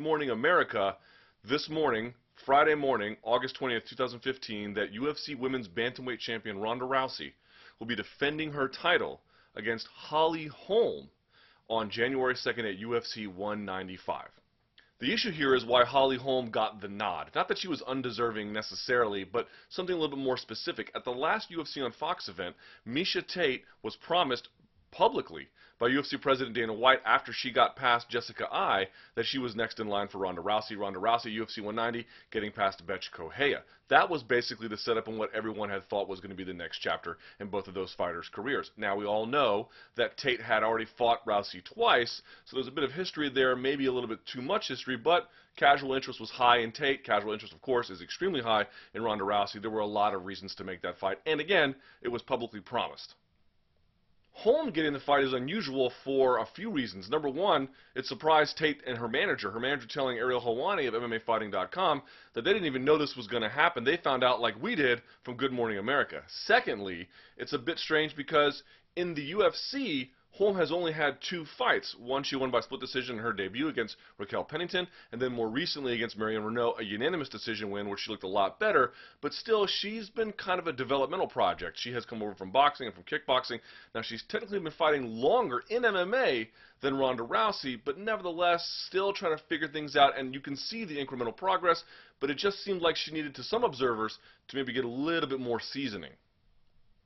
Morning America this morning, Friday morning, August 20th, 2015, that UFC Women's Bantamweight Champion Ronda Rousey will be defending her title against Holm on January 2nd at UFC 195. The issue here is why Holm got the nod. Not that she was undeserving necessarily, but something a little bit more specific. At the last UFC on Fox event, Miesha Tate was promised publicly by UFC President Dana White after she got past Jessica Eye that she was next in line for Ronda Rousey. Ronda Rousey, UFC 190, getting past Bethe Correia. That was basically the setup and what everyone had thought was going to be the next chapter in both of those fighters' careers. Now, we all know that Tate had already fought Rousey twice, so there's a bit of history there, maybe a little bit too much history, but casual interest was high in Tate. Casual interest, of course, is extremely high in Ronda Rousey. There were a lot of reasons to make that fight, and again, it was publicly promised. Holm getting the fight is unusual for a few reasons. Number one, it surprised Tate and her manager telling Ariel Helwani of MMAfighting.com that they didn't even know this was going to happen. They found out like we did from Good Morning America. Secondly, it's a bit strange because in the UFC, Holm has only had 2 fights. One she won by split decision in her debut against Raquel Pennington, and then more recently against Marion Reneau, a unanimous decision win where she looked a lot better. But still, she's been kind of a developmental project. She has come over from boxing and from kickboxing. Now, she's technically been fighting longer in MMA than Ronda Rousey, but nevertheless, still trying to figure things out, and you can see the incremental progress, but it just seemed like she needed, to some observers, to maybe get a little bit more seasoning.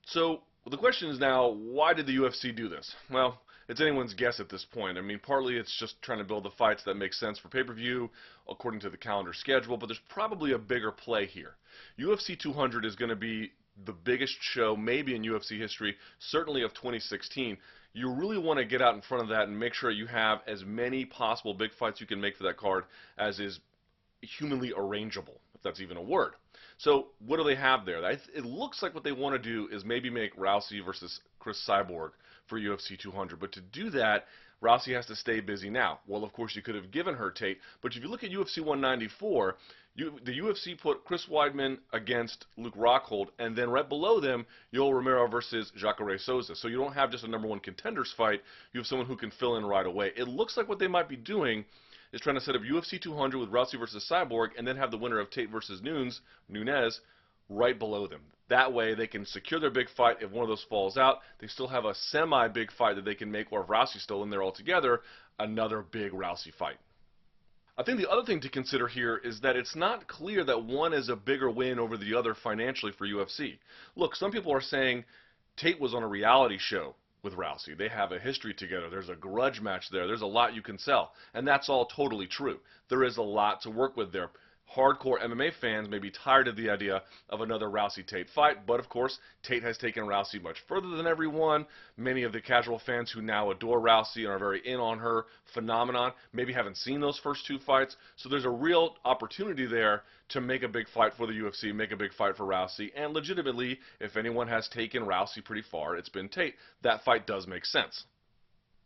So, the question is now, why did the UFC do this? Well, it's anyone's guess at this point. I mean, partly it's just trying to build the fights that make sense for pay-per-view according to the calendar schedule, but there's probably a bigger play here. UFC 200 is going to be the biggest show maybe in UFC history, certainly of 2016. You really want to get out in front of that and make sure you have as many possible big fights you can make for that card as is humanly arrangeable, if that's even a word. So what do they have there? It looks like what they want to do is maybe make Rousey versus Cris Cyborg for UFC 200. But to do that, Rousey has to stay busy now. Well, of course, you could have given her Tate. But if you look at UFC 194, the UFC put Chris Weidman against Luke Rockhold, and then right below them, Yoel Romero versus Jacare Souza. So you don't have just a #1 contenders fight. You have someone who can fill in right away. It looks like what they might be doing is trying to set up UFC 200 with Rousey versus Cyborg and then have the winner of Tate versus Nunes right below them. That way they can secure their big fight. If one of those falls out, they still have a semi-big fight that they can make, or if Rousey's still in there altogether, another big Rousey fight. I think the other thing to consider here is that it's not clear that one is a bigger win over the other financially for UFC. Look, some people are saying Tate was on a reality show with Rousey. They have a history together. There's a grudge match there. There's a lot you can sell. And that's all totally true. There is a lot to work with there. Hardcore MMA fans may be tired of the idea of another Rousey-Tate fight, but of course, Tate has taken Rousey much further than everyone. Many of the casual fans who now adore Rousey and are very in on her phenomenon maybe haven't seen those first 2 fights, so there's a real opportunity there to make a big fight for the UFC, make a big fight for Rousey, and legitimately, if anyone has taken Rousey pretty far, it's been Tate. That fight does make sense.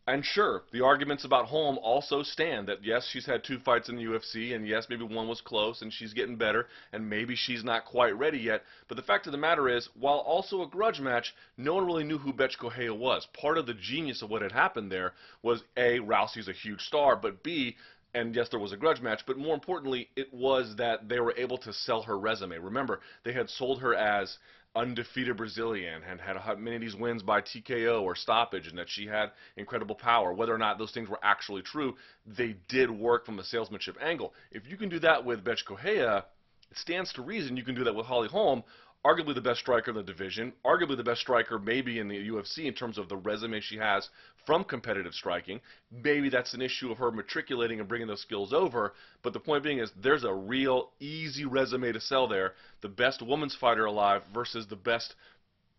And sure, the arguments about Holm also stand that yes, she's had 2 fights in the UFC, and yes, maybe one was close, and she's getting better, and maybe she's not quite ready yet. But the fact of the matter is, while also a grudge match, no one really knew who Bethe Correia was. Part of the genius of what had happened there was A, Rousey's a huge star, but B, and yes, there was a grudge match, but more importantly, it was that they were able to sell her resume. Remember, they had sold her as undefeated Brazilian and had many of these wins by TKO or stoppage, and that she had incredible power. Whether or not those things were actually true, they did work from a salesmanship angle. If you can do that with Bethe Correia, it stands to reason you can do that with Holm, arguably the best striker in the division, arguably the best striker maybe in the UFC in terms of the resume she has from competitive striking. Maybe that's an issue of her matriculating and bringing those skills over, but the point being is there's a real easy resume to sell there. The best women's fighter alive versus the best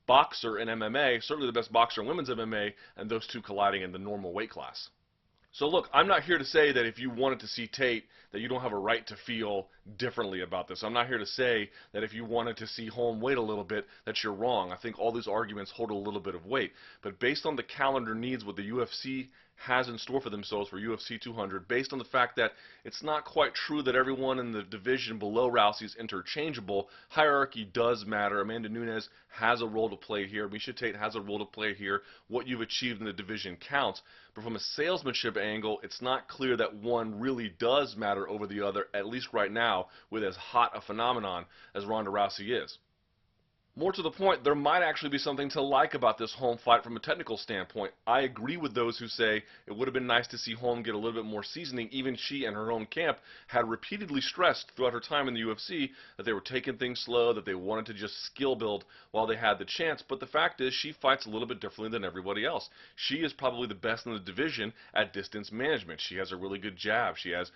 boxer in MMA, certainly the best boxer in women's MMA, and those two colliding in the normal weight class. So look, I'm not here to say that if you wanted to see Tate that you don't have a right to feel differently about this. I'm not here to say that if you wanted to see Holm wait a little bit that you're wrong. I think all these arguments hold a little bit of weight. But based on the calendar needs, what the UFC has in store for themselves for UFC 200 based on the fact that it's not quite true that everyone in the division below Rousey is interchangeable. Hierarchy does matter. Amanda Nunes has a role to play here. Miesha Tate has a role to play here. What you've achieved in the division counts. But from a salesmanship angle, it's not clear that one really does matter over the other, at least right now, with as hot a phenomenon as Ronda Rousey is. More to the point, there might actually be something to like about this Holm fight from a technical standpoint. I agree with those who say it would have been nice to see Holm get a little bit more seasoning. Even she and her own camp had repeatedly stressed throughout her time in the UFC that they were taking things slow, that they wanted to just skill build while they had the chance. But the fact is, she fights a little bit differently than everybody else. She is probably the best in the division at distance management. She has a really good jab. She has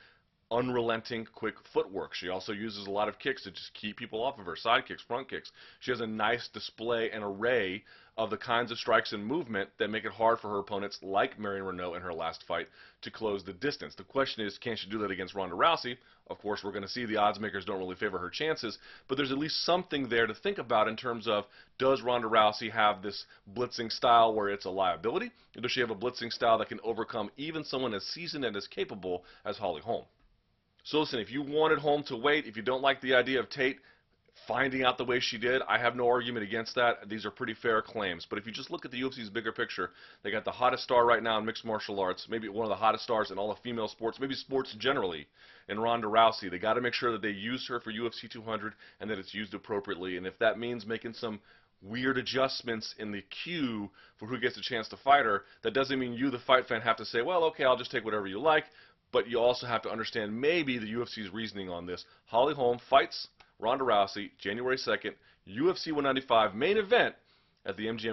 unrelenting, quick footwork. She also uses a lot of kicks to just keep people off of her, side kicks, front kicks. She has a nice display and array of the kinds of strikes and movement that make it hard for her opponents, like Marion Reneau in her last fight, to close the distance. The question is, can she do that against Ronda Rousey? Of course, we're going to see the odds makers don't really favor her chances, but there's at least something there to think about in terms of, does Ronda Rousey have this blitzing style where it's a liability, or does she have a blitzing style that can overcome even someone as seasoned and as capable as Holly Holm? So listen, if you wanted Holm to wait, if you don't like the idea of Tate finding out the way she did, I have no argument against that. These are pretty fair claims. But if you just look at the UFC's bigger picture, they got the hottest star right now in mixed martial arts, maybe one of the hottest stars in all of female sports, maybe sports generally, in Ronda Rousey. They got to make sure that they use her for UFC 200 and that it's used appropriately. And if that means making some weird adjustments in the queue for who gets a chance to fight her, that doesn't mean you, the fight fan, have to say, well, okay, I'll just take whatever you like. But you also have to understand maybe the UFC's reasoning on this. Holly Holm fights Ronda Rousey January 2nd, UFC 195 main event at the MGM